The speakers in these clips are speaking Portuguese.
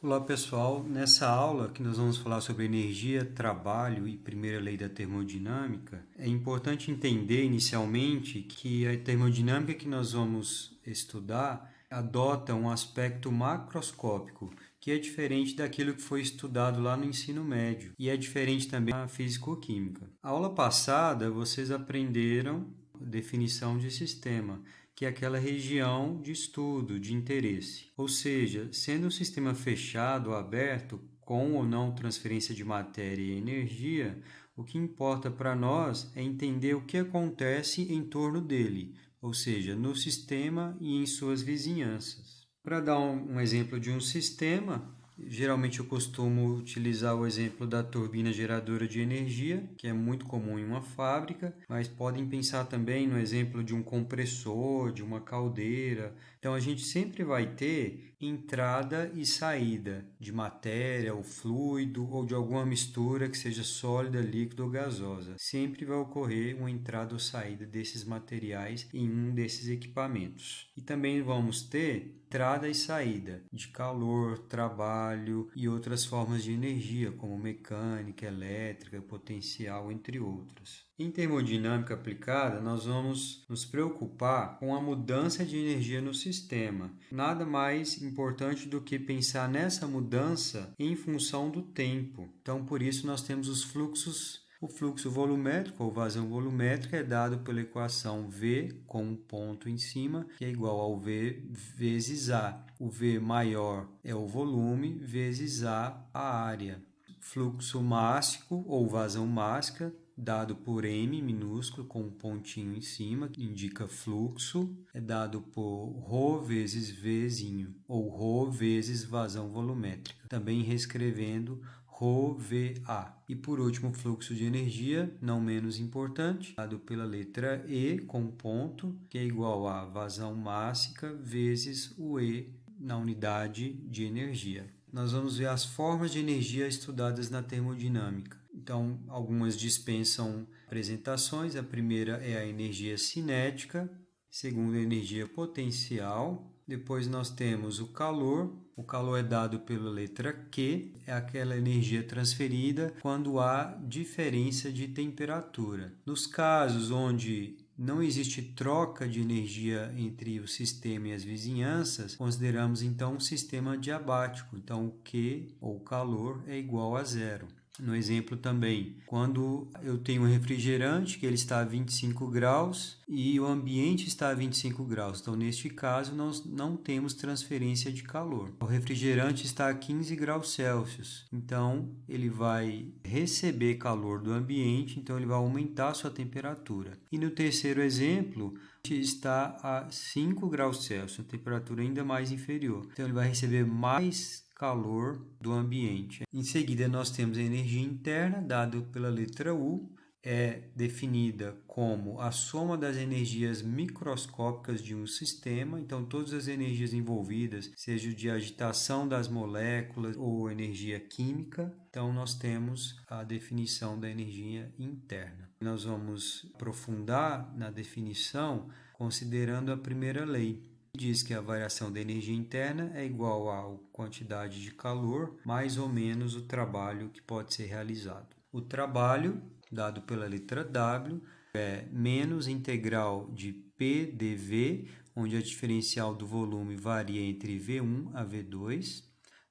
Olá pessoal, nessa aula que nós vamos falar sobre energia, trabalho e primeira lei da termodinâmica, é importante entender inicialmente que a termodinâmica que nós vamos estudar adota um aspecto macroscópico, que é diferente daquilo que foi estudado lá no ensino médio e é diferente também na físico-química. A aula passada vocês aprenderam a definição de sistema, que é aquela região de estudo, de interesse. Ou seja, sendo um sistema fechado ou aberto, com ou não transferência de matéria e energia, o que importa para nós é entender o que acontece em torno dele, ou seja, no sistema e em suas vizinhanças. Para dar um exemplo de um sistema, geralmente eu costumo utilizar o exemplo da turbina geradora de energia, que é muito comum em uma fábrica, mas podem pensar também no exemplo de um compressor, de uma caldeira. Então a gente sempre vai ter entrada e saída de matéria ou fluido ou de alguma mistura que seja sólida, líquida ou gasosa. Sempre vai ocorrer uma entrada ou saída desses materiais em um desses equipamentos. E também vamos ter entrada e saída de calor, trabalho e outras formas de energia, como mecânica, elétrica, potencial, entre outras. Em termodinâmica aplicada, nós vamos nos preocupar com a mudança de energia no sistema. Nada mais importante do que pensar nessa mudança em função do tempo. Então, por isso, nós temos os fluxos. O fluxo volumétrico ou vazão volumétrica é dado pela equação V com um ponto em cima, que é igual ao V vezes A. O V maior é o volume vezes a área. Fluxo mássico ou vazão mássica dado por M minúsculo com um pontinho em cima, que indica fluxo, é dado por ρ vezes Vzinho, ou ρ vezes vazão volumétrica, também reescrevendo ρVA. E por último, fluxo de energia, não menos importante, dado pela letra E com ponto, que é igual a vazão mássica vezes o E na unidade de energia. Nós vamos ver as formas de energia estudadas na termodinâmica. Então, algumas dispensam apresentações. A primeira é a energia cinética, segunda, a energia potencial. Depois nós temos o calor. O calor é dado pela letra Q, é aquela energia transferida quando há diferença de temperatura. Nos casos onde não existe troca de energia entre o sistema e as vizinhanças, consideramos então um sistema adiabático. Então, o Q, ou calor, é igual a zero. No exemplo também, quando eu tenho um refrigerante que ele está a 25 graus e o ambiente está a 25 graus. Então, neste caso, nós não temos transferência de calor. O refrigerante está a 15 graus Celsius. Então, ele vai receber calor do ambiente, então ele vai aumentar a sua temperatura. E no terceiro exemplo, está a 5 graus Celsius, a temperatura ainda mais inferior. Então, ele vai receber mais calor do ambiente. Em seguida, nós temos a energia interna, dado pela letra U, é definida como a soma das energias microscópicas de um sistema. Então, todas as energias envolvidas, seja de agitação das moléculas ou energia química. Então, nós temos a definição da energia interna. Nós vamos aprofundar na definição considerando a primeira lei. Diz que a variação da energia interna é igual à quantidade de calor mais ou menos o trabalho que pode ser realizado. O trabalho, dado pela letra W, é menos integral de P dV, onde a diferencial do volume varia entre V1 a V2.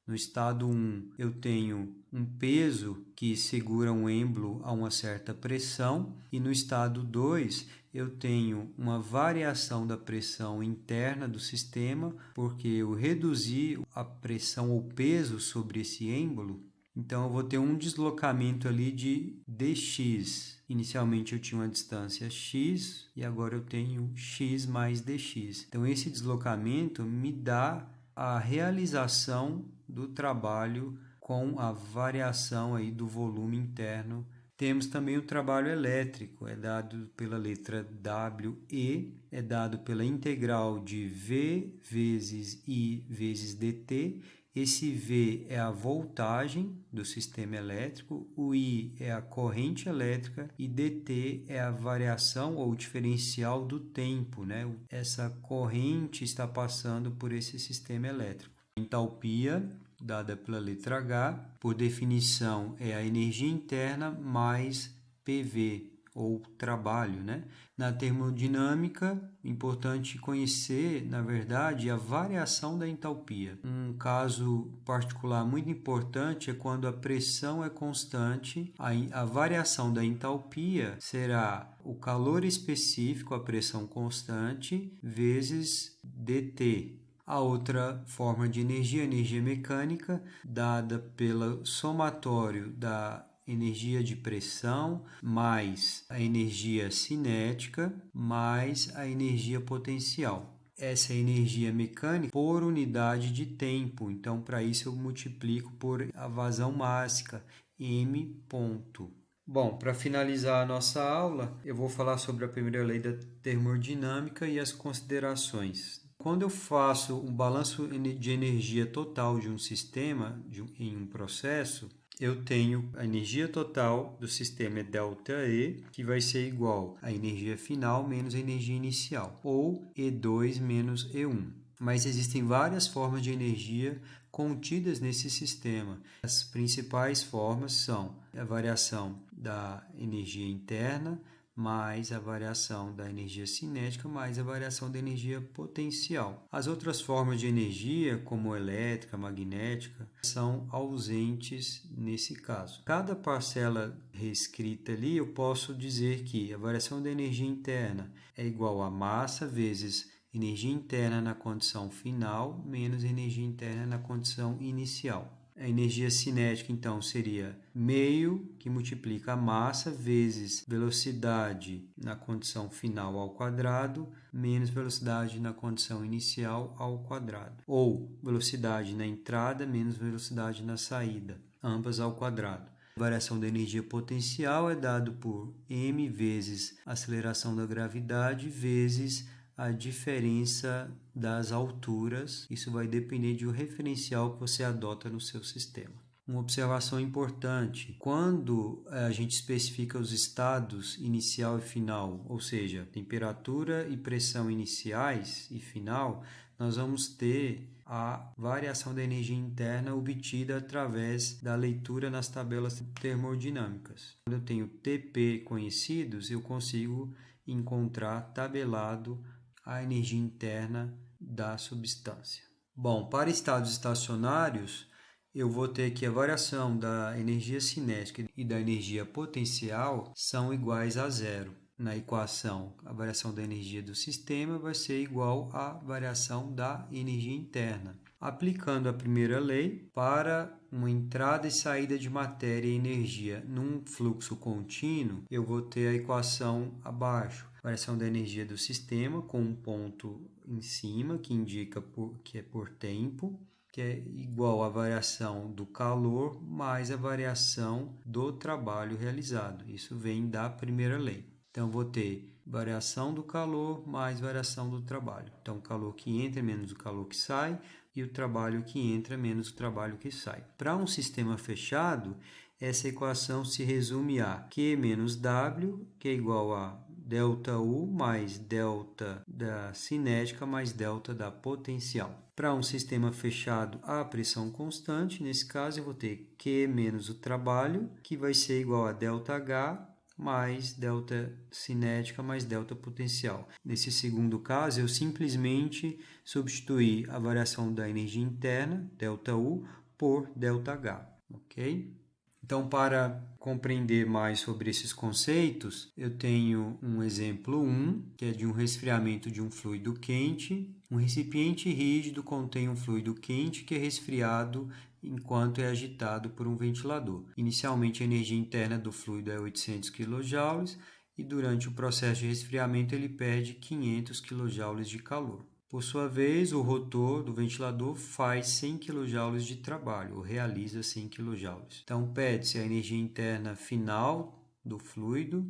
No estado 1, eu tenho um peso que segura um êmbolo a uma certa pressão, e no estado 2, eu tenho uma variação da pressão interna do sistema, porque eu reduzi a pressão ou peso sobre esse êmbolo, então eu vou ter um deslocamento ali de dx. Inicialmente eu tinha uma distância x e agora eu tenho x mais dx. Então esse deslocamento me dá a realização do trabalho com a variação aí do volume interno. Temos também o trabalho elétrico, é dado pela letra WE, é dado pela integral de V vezes I vezes dt. Esse V é a voltagem do sistema elétrico, o I é a corrente elétrica e dt é a variação ou diferencial do tempo, né? Essa corrente está passando por esse sistema elétrico. Entalpia dada pela letra H, por definição é a energia interna mais PV, ou trabalho, né? Na termodinâmica, importante conhecer, na verdade, a variação da entalpia. Um caso particular muito importante é quando a pressão é constante, a variação da entalpia será o calor específico, a pressão constante, vezes dt. A outra forma de energia, energia mecânica, dada pelo somatório da energia de pressão mais a energia cinética mais a energia potencial. Essa é a energia mecânica por unidade de tempo. Então, para isso eu multiplico por a vazão mássica, m ponto. Bom, para finalizar a nossa aula, eu vou falar sobre a primeira lei da termodinâmica e as considerações. Quando eu faço um balanço de energia total de um sistema em um processo, eu tenho a energia total do sistema é ΔE, que vai ser igual à energia final menos a energia inicial, ou E2 menos E1. Mas existem várias formas de energia contidas nesse sistema. As principais formas são a variação da energia interna, mais a variação da energia cinética, mais a variação da energia potencial. As outras formas de energia, como elétrica, magnética, são ausentes nesse caso. Cada parcela reescrita ali, eu posso dizer que a variação da energia interna é igual a massa vezes energia interna na condição final menos energia interna na condição inicial. A energia cinética, então, seria meio que multiplica a massa vezes velocidade na condição final ao quadrado menos velocidade na condição inicial ao quadrado. Ou velocidade na entrada menos velocidade na saída, ambas ao quadrado. A variação da energia potencial é dado por m vezes a aceleração da gravidade vezes a diferença das alturas. Isso vai depender do referencial que você adota no seu sistema. Uma observação importante, quando a gente especifica os estados inicial e final, ou seja, temperatura e pressão iniciais e final, nós vamos ter a variação da energia interna obtida através da leitura nas tabelas termodinâmicas. Quando eu tenho TP conhecidos, eu consigo encontrar tabelado a energia interna da substância. Bom, para estados estacionários, eu vou ter que a variação da energia cinética e da energia potencial são iguais a zero. Na equação, a variação da energia do sistema vai ser igual à variação da energia interna. Aplicando a primeira lei, para uma entrada e saída de matéria e energia num fluxo contínuo, eu vou ter a equação abaixo. Variação da energia do sistema com um ponto em cima que indica que é por tempo, que é igual à variação do calor mais a variação do trabalho realizado. Isso vem da primeira lei. Então, vou ter variação do calor mais variação do trabalho. Então, o calor que entra menos o calor que sai e o trabalho que entra menos o trabalho que sai. Para um sistema fechado, essa equação se resume a Q menos W, que é igual a ΔU mais delta da cinética mais delta da potencial. Para um sistema fechado a pressão constante, nesse caso eu vou ter Q menos o trabalho, que vai ser igual a ΔH mais delta cinética mais delta potencial. Nesse segundo caso, eu simplesmente substituí a variação da energia interna, ΔU, por ΔH, ok? Então, para compreender mais sobre esses conceitos, eu tenho um exemplo 1, que é de um resfriamento de um fluido quente. Um recipiente rígido contém um fluido quente que é resfriado enquanto é agitado por um ventilador. Inicialmente, a energia interna do fluido é 800 kJ e durante o processo de resfriamento ele perde 500 kJ de calor. Por sua vez, o rotor do ventilador faz 100 kJ de trabalho, ou realiza 100 kJ. Então, pede-se a energia interna final do fluido,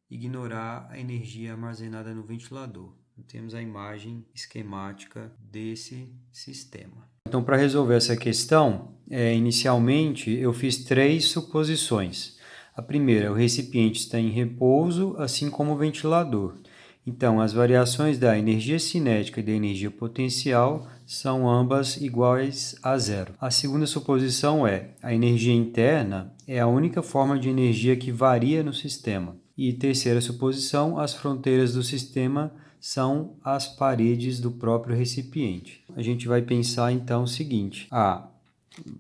ignorar a energia armazenada no ventilador. Temos a imagem esquemática desse sistema. Então, para resolver essa questão, inicialmente eu fiz 3 suposições. A primeira, o recipiente está em repouso, assim como o ventilador. Então, as variações da energia cinética e da energia potencial são ambas iguais a zero. A segunda suposição é: a energia interna é a única forma de energia que varia no sistema. E terceira suposição: as fronteiras do sistema são as paredes do próprio recipiente. A gente vai pensar então o seguinte: a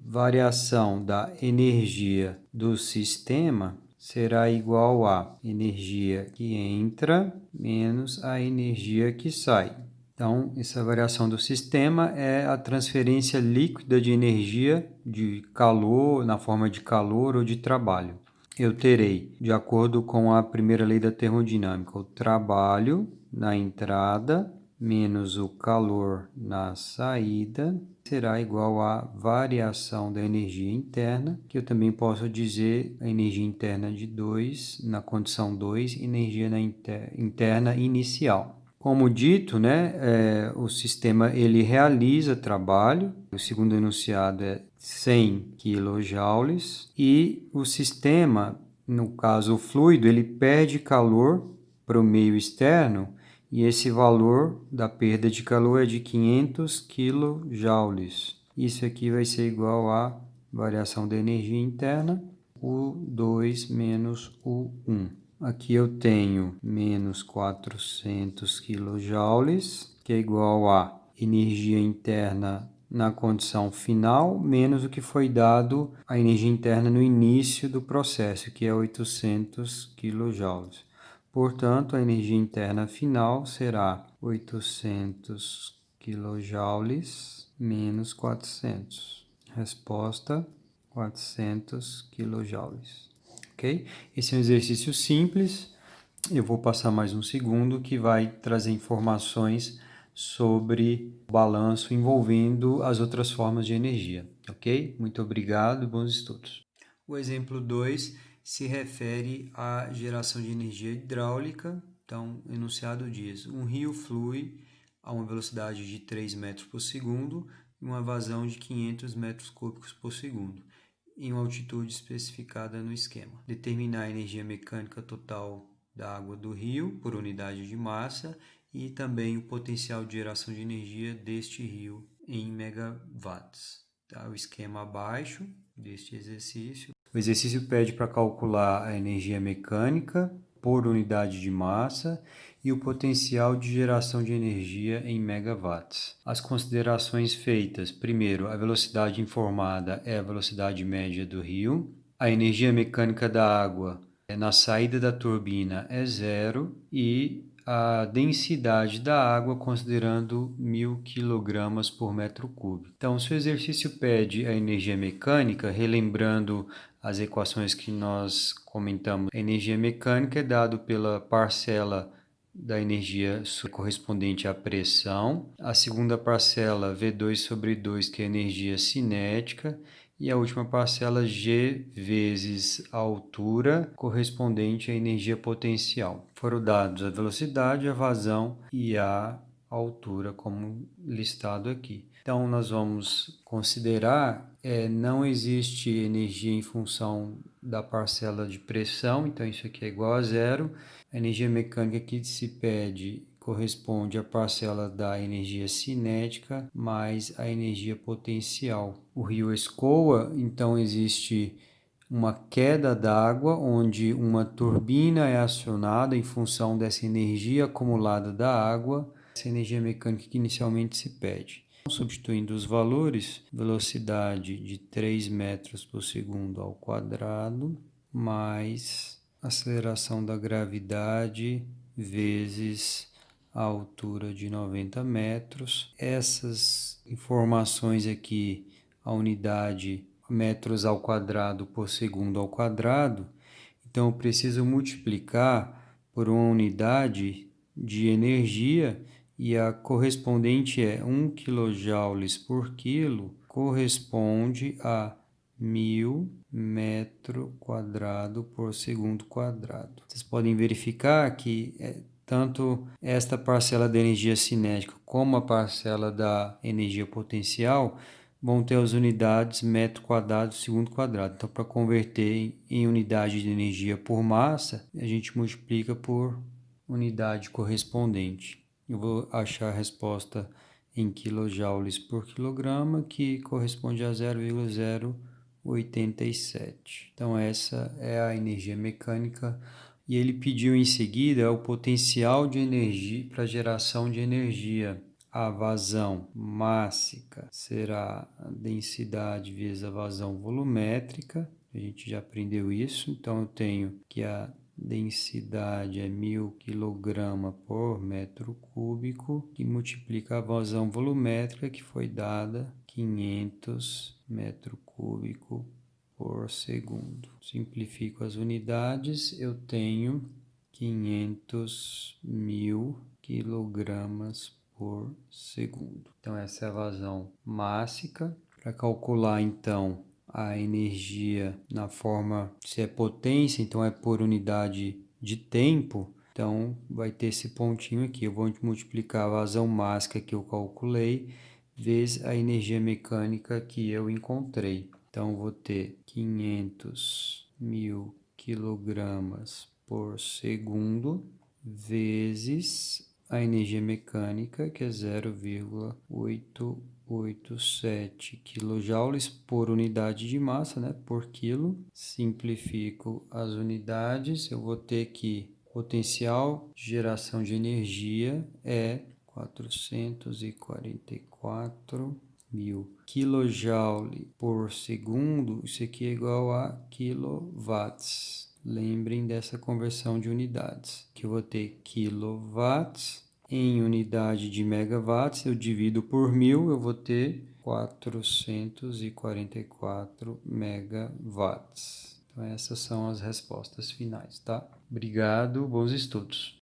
variação da energia do sistema será igual a energia que entra menos a energia que sai. Então, essa variação do sistema é a transferência líquida de energia de calor, na forma de calor ou de trabalho. Eu terei, de acordo com a primeira lei da termodinâmica, o trabalho na entrada menos o calor na saída será igual à variação da energia interna, que eu também posso dizer a energia interna de 2, na condição 2, energia interna inicial. Como dito, o sistema ele realiza trabalho, o segundo enunciado é 100 kJ, e o sistema, no caso o fluido, ele perde calor para o meio externo, e esse valor da perda de calor é de 500 kJ. Isso aqui vai ser igual à variação da energia interna, U2 menos U1. Aqui eu tenho menos 400 kJ, que é igual a energia interna na condição final, menos o que foi dado a energia interna no início do processo, que é 800 kJ. Portanto, a energia interna final será 800 kJ menos 400. Resposta: 400 kJ. Ok? Esse é um exercício simples. Eu vou passar mais um segundo que vai trazer informações sobre o balanço envolvendo as outras formas de energia. Ok? Muito obrigado e bons estudos. O exemplo 2 se refere à geração de energia hidráulica. Então, o enunciado diz: um rio flui a uma velocidade de 3 metros por segundo e uma vazão de 500 metros cúbicos por segundo, em uma altitude especificada no esquema. Determinar a energia mecânica total da água do rio por unidade de massa e também o potencial de geração de energia deste rio em megawatts. Tá? O esquema abaixo deste exercício. O exercício pede para calcular a energia mecânica por unidade de massa e o potencial de geração de energia em megawatts. As considerações feitas: primeiro, a velocidade informada é a velocidade média do rio. A energia mecânica da água na saída da turbina é zero e a densidade da água considerando 1.000 kg por metro cúbico. Então, se o exercício pede a energia mecânica, relembrando as equações que nós comentamos, a energia mecânica é dada pela parcela da energia correspondente à pressão, a segunda parcela V2 sobre 2, que é a energia cinética, e a última parcela G vezes a altura correspondente à energia potencial. Foram dados a velocidade, a vazão e a altura, como listado aqui. Então, nós vamos considerar, não existe energia em função da parcela de pressão, então isso aqui é igual a zero. A energia mecânica que se pede corresponde à parcela da energia cinética mais a energia potencial. O rio escoa, então existe uma queda d'água onde uma turbina é acionada em função dessa energia acumulada da água, essa energia mecânica que inicialmente se pede. Substituindo os valores, velocidade de 3 metros por segundo ao quadrado, mais aceleração da gravidade vezes a altura de 90 metros. Essas informações aqui, a unidade metros ao quadrado por segundo ao quadrado, então eu preciso multiplicar por uma unidade de energia e a correspondente é 1 kJ por quilo, corresponde a 1.000 metro quadrado por segundo quadrado. Vocês podem verificar que tanto esta parcela da energia cinética como a parcela da energia potencial vão ter as unidades metro quadrado segundo quadrado. Então, para converter em unidade de energia por massa, a gente multiplica por unidade correspondente. Eu vou achar a resposta em quilojoules por quilograma, que corresponde a 0,087. Então essa é a energia mecânica. E ele pediu em seguida o potencial de energia para geração de energia. A vazão mássica será a densidade vezes a vazão volumétrica. A gente já aprendeu isso. Então eu tenho que a densidade é 1000 kg por metro cúbico, que multiplica a vazão volumétrica, que foi dada 500 metro cúbico por segundo. Simplifico as unidades, eu tenho 500.000 kg por segundo. Então essa é a vazão mássica. Para calcular então a energia na forma, se é potência, então é por unidade de tempo, então vai ter esse pontinho aqui. Eu vou multiplicar a vazão mássica que eu calculei vezes a energia mecânica que eu encontrei. Então vou ter 500.000 kg por segundo vezes a energia mecânica, que é 0,887 kJ por unidade de massa, né, por quilo. Simplifico as unidades, eu vou ter que potencial de geração de energia é 444.000 kJ por segundo. Isso aqui é igual a quilowatts. Lembrem dessa conversão de unidades, que eu vou ter quilowatts em unidade de megawatts, eu divido por 1000, eu vou ter 444 megawatts. Então essas são as respostas finais, tá? Obrigado, bons estudos.